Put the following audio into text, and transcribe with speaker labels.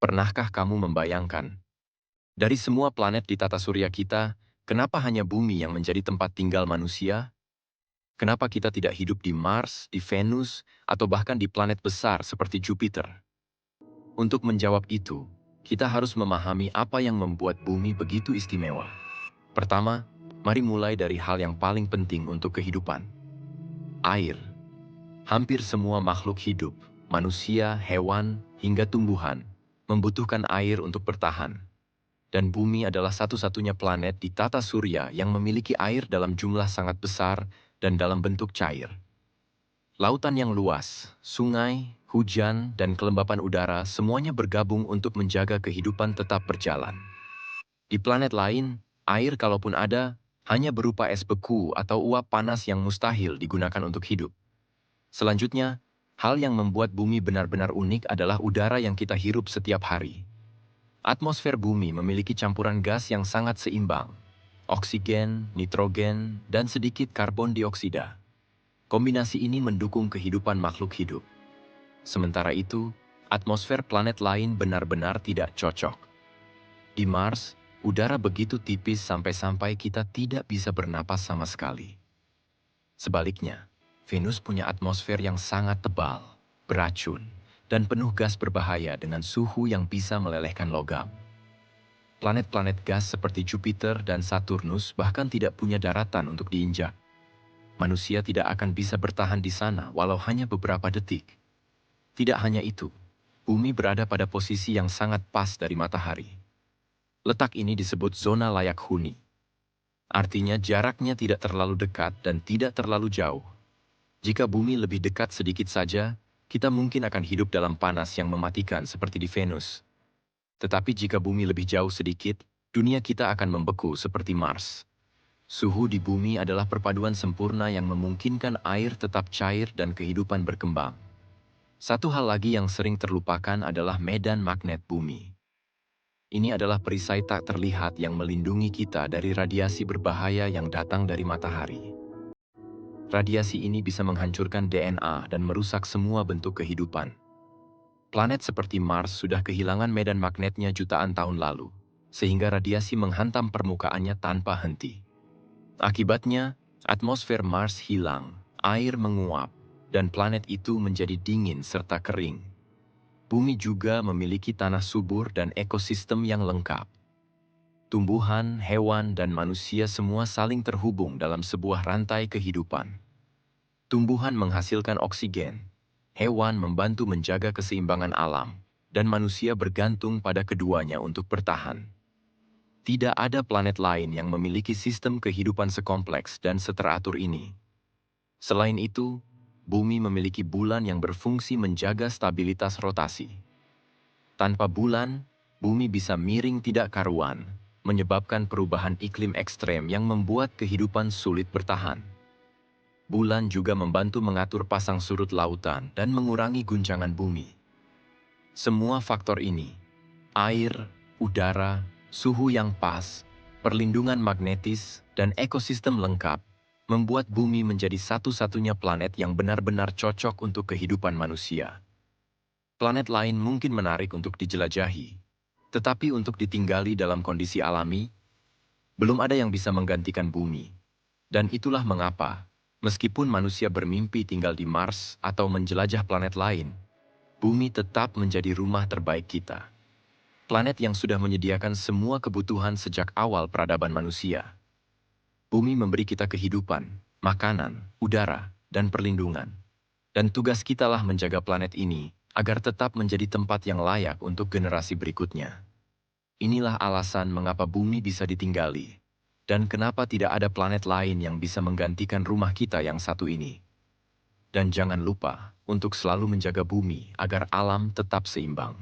Speaker 1: Pernahkah kamu membayangkan, dari semua planet di tata surya kita, kenapa hanya bumi yang menjadi tempat tinggal manusia? Kenapa kita tidak hidup di Mars, di Venus, atau bahkan di planet besar seperti Jupiter? Untuk menjawab itu, kita harus memahami apa yang membuat bumi begitu istimewa. Pertama, mari mulai dari hal yang paling penting untuk kehidupan. Air. Hampir semua makhluk hidup, manusia, hewan, hingga tumbuhan, membutuhkan air untuk bertahan. Dan bumi adalah satu-satunya planet di tata surya yang memiliki air dalam jumlah sangat besar dan dalam bentuk cair. Lautan yang luas, sungai, hujan, dan kelembapan udara semuanya bergabung untuk menjaga kehidupan tetap berjalan. Di planet lain, air kalaupun ada, hanya berupa es beku atau uap panas yang mustahil digunakan untuk hidup. Selanjutnya, hal yang membuat bumi benar-benar unik adalah udara yang kita hirup setiap hari. Atmosfer bumi memiliki campuran gas yang sangat seimbang. Oksigen, nitrogen, dan sedikit karbon dioksida. Kombinasi ini mendukung kehidupan makhluk hidup. Sementara itu, atmosfer planet lain benar-benar tidak cocok. Di Mars, udara begitu tipis sampai-sampai kita tidak bisa bernapas sama sekali. Sebaliknya, Venus punya atmosfer yang sangat tebal, beracun, dan penuh gas berbahaya dengan suhu yang bisa melelehkan logam. Planet-planet gas seperti Jupiter dan Saturnus bahkan tidak punya daratan untuk diinjak. Manusia tidak akan bisa bertahan di sana walau hanya beberapa detik. Tidak hanya itu, bumi berada pada posisi yang sangat pas dari matahari. Letak ini disebut zona layak huni. Artinya jaraknya tidak terlalu dekat dan tidak terlalu jauh. Jika bumi lebih dekat sedikit saja, kita mungkin akan hidup dalam panas yang mematikan seperti di Venus. Tetapi jika bumi lebih jauh sedikit, dunia kita akan membeku seperti Mars. Suhu di bumi adalah perpaduan sempurna yang memungkinkan air tetap cair dan kehidupan berkembang. Satu hal lagi yang sering terlupakan adalah medan magnet bumi. Ini adalah perisai tak terlihat yang melindungi kita dari radiasi berbahaya yang datang dari matahari. Radiasi ini bisa menghancurkan DNA dan merusak semua bentuk kehidupan. Planet seperti Mars sudah kehilangan medan magnetnya jutaan tahun lalu, sehingga radiasi menghantam permukaannya tanpa henti. Akibatnya, atmosfer Mars hilang, air menguap, dan planet itu menjadi dingin serta kering. Bumi juga memiliki tanah subur dan ekosistem yang lengkap. Tumbuhan, hewan, dan manusia semua saling terhubung dalam sebuah rantai kehidupan. Tumbuhan menghasilkan oksigen, hewan membantu menjaga keseimbangan alam, dan manusia bergantung pada keduanya untuk bertahan. Tidak ada planet lain yang memiliki sistem kehidupan sekompleks dan seteratur ini. Selain itu, bumi memiliki bulan yang berfungsi menjaga stabilitas rotasi. Tanpa bulan, bumi bisa miring tidak karuan, menyebabkan perubahan iklim ekstrem yang membuat kehidupan sulit bertahan. Bulan juga membantu mengatur pasang surut lautan dan mengurangi guncangan bumi. Semua faktor ini, air, udara, suhu yang pas, perlindungan magnetis, dan ekosistem lengkap, membuat bumi menjadi satu-satunya planet yang benar-benar cocok untuk kehidupan manusia. Planet lain mungkin menarik untuk dijelajahi, tetapi untuk ditinggali dalam kondisi alami, belum ada yang bisa menggantikan bumi. Dan itulah mengapa, meskipun manusia bermimpi tinggal di Mars atau menjelajah planet lain, bumi tetap menjadi rumah terbaik kita. Planet yang sudah menyediakan semua kebutuhan sejak awal peradaban manusia. Bumi memberi kita kehidupan, makanan, udara, dan perlindungan. Dan tugas kitalah menjaga planet ini agar tetap menjadi tempat yang layak untuk generasi berikutnya. Inilah alasan mengapa bumi bisa ditinggali, dan kenapa tidak ada planet lain yang bisa menggantikan rumah kita yang satu ini. Dan jangan lupa untuk selalu menjaga bumi agar alam tetap seimbang.